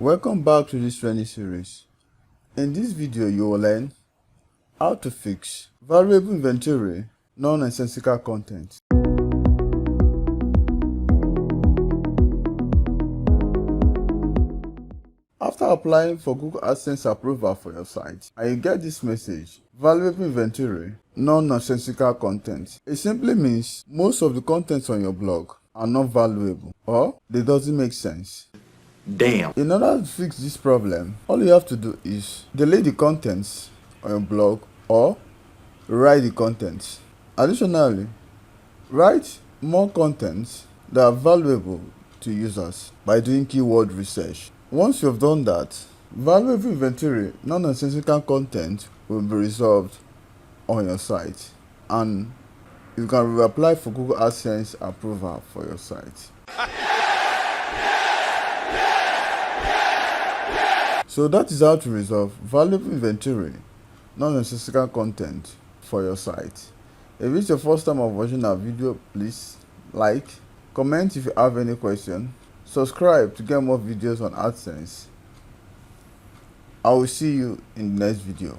Welcome back to this training series. In this video, you will learn how to fix valuable inventory nonsensical content. After applying for Google Adsense Approval for your site, and you get this message, valuable inventory nonsensical content. It simply means most of the contents on your blog are not valuable or they doesn't make sense. Damn. In order to fix this problem, all you have to do is delete the contents on your blog or write the contents. Additionally, write more contents that are valuable to users by doing keyword research. Once you have done that, valuable inventory nonsensical content will be resolved on your site and you can reapply for Google Adsense approval for your site. So that is how to resolve valuable inventory nonsensical content for your site. If it's your first time of watching our video, please like, comment if you have any question, subscribe to get more videos on AdSense. I will see you in the next video.